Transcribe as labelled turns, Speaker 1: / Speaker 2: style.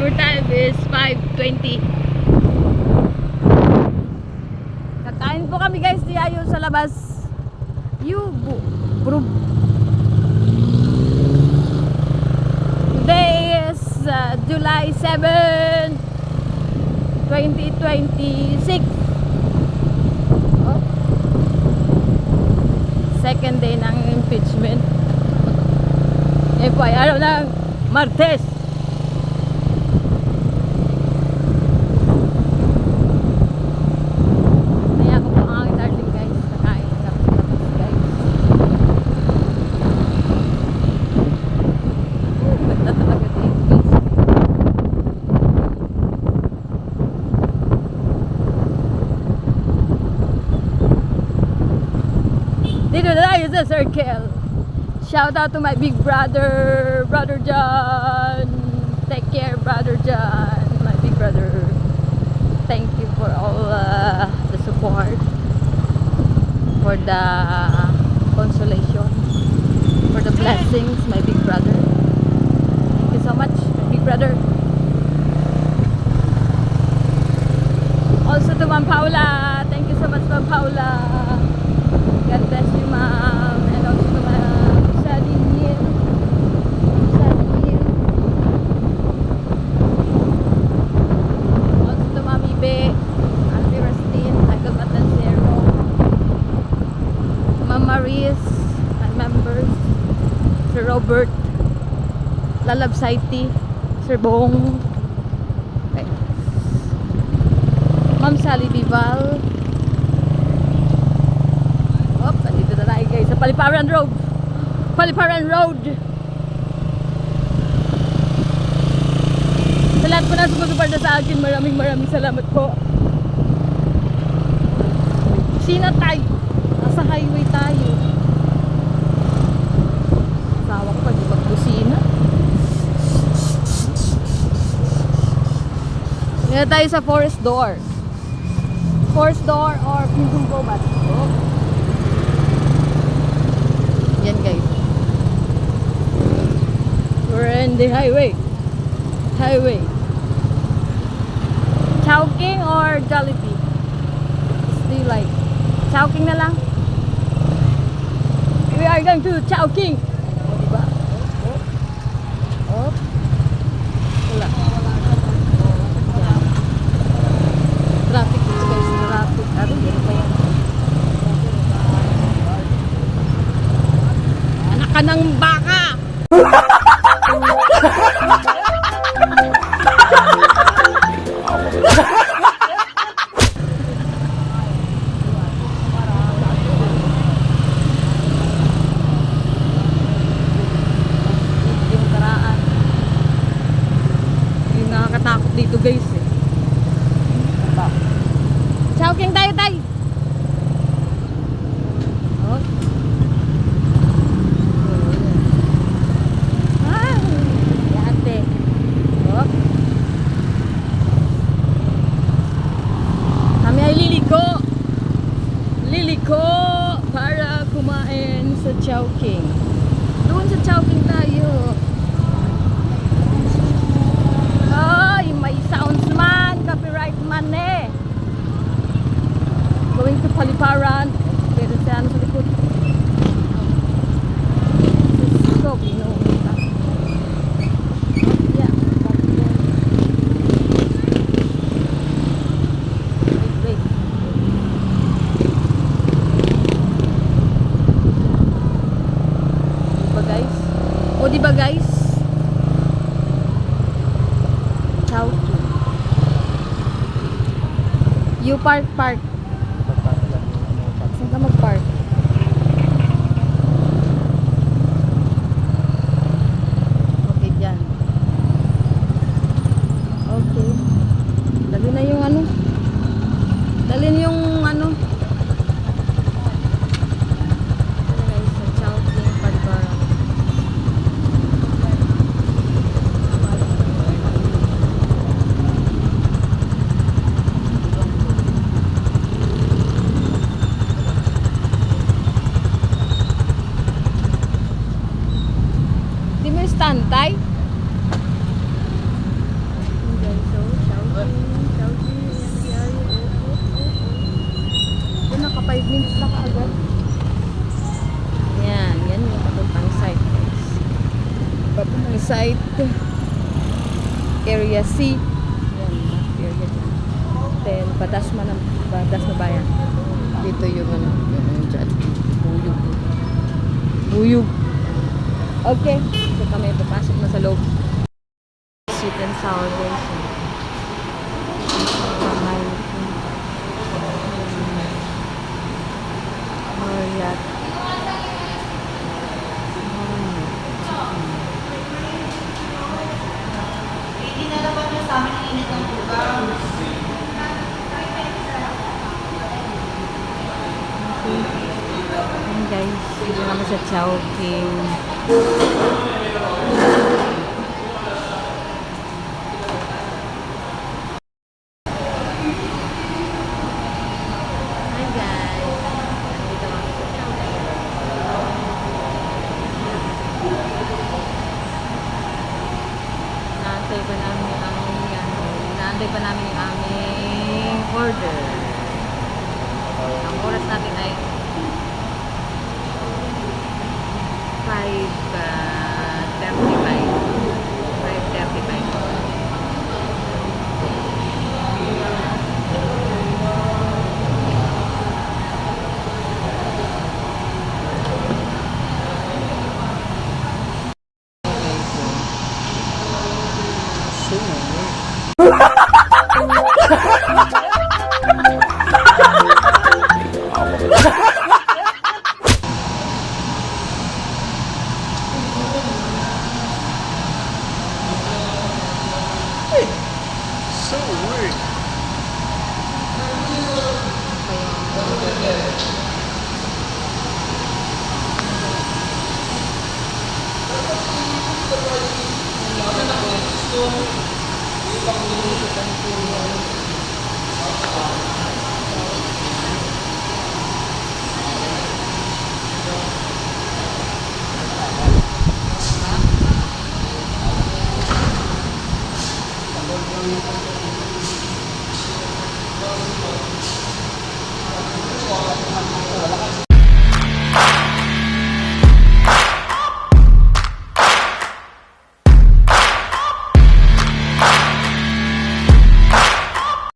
Speaker 1: Our time is 5:20. Kakain po kami guys di ayo sa labas. Today is July 7, 2026. Oh. Second day ng impeachment. Ngayon po ay araw ng Martes. Kaya ako po ang darling guys. Nakain na tapos guys. Ganda talaga dito guys. Dito na tayo sa circle. Shout out to my big brother, Brother John. Take care, Brother John, my big brother. Thank you for all the support, for the consolation, for the blessings, my big brother. Thank you so much, my big brother. Also to Ma'am Paula. Thank you so much, Ma'am Paula. God bless you, Ma'am. And also to my my members, Sir Robert, Lalab Saiti, Sir Bong, okay. Ma'am Sally Dival. Oh, nandito na tayo guys sa Paliparan Road. Paliparan Road. Sa lahat po na sumusuporta sa akin, maraming salamat po. Sina tayo? Nasa highway tayo. Sawa ko pag ipag-kusina. Ngayon tayo sa forest door. Forest door or Pinong Bobat. Oh. Yan guys. We're in the highway. Highway. Chowking or Jollibee? Do you like? Chowking na lang. We are going to Chowking. O, diba? Oh. Wala. Traffic dito guys. Traffic. Ano yan pa yan? Anak ka ng baka! Dito guys eh. Chowking tayo tay. Oh. Ah, yate. Oh. Kami ay liliko. Liliko para kumain sa Chowking. Doon sa Chowking tayo. May sounds man, copyright man eh. Going to Paliparan. Pero sa ano sa likod. So, pinunta. Yeah. Wait. Diba guys? O diba guys? You park. Saan ka mag-park? Okay, dyan. Okay. Dali na yung ano. Dali na yung ano. Guys, sa Chowking, Paliparan. site. Area C. Yan, area dyan. Then, Badasma Bayan. Dito yung ano, yung dyan. Buyog. Buyog. Okay. So kami papasok na sa loob. Sweet and sour version. Marriott. Ayan guys, dito naman sa Chowking. Hi guys, dito kami sa Chowking. Inaantay pa namin yung aming inaantay pa namin yung aming order. Ang oras natin ay 5:35.
Speaker 2: So weird.